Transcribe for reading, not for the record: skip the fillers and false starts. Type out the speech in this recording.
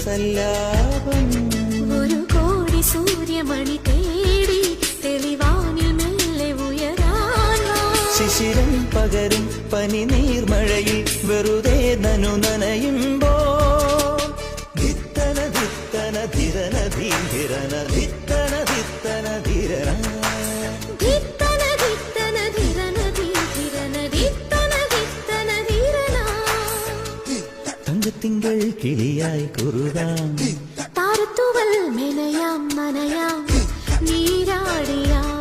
സല്ലാപം. ഒരു കോടി സൂര്യമണി തേടി തെളിവാനിൽ മെല്ലെ ഉയരാൻ ശിശിരം പകരും പനി നീർമഴയിൽ വെറുതെ നനു നനയുമ്പോ ധിത്തന ധിത്തന ധിരന ധീരന ധിത്തന ധിത്തന ധിരന ധിത്തന ധിത്തന ധിരന ധിരന ധിത്തന ധിത്തന ധിരന. തങ്കത്തിങ്കൾ കിളിയായി കുറുകാം താരത്തുവൽ മെനയാം നനയാം നീരാടിയാം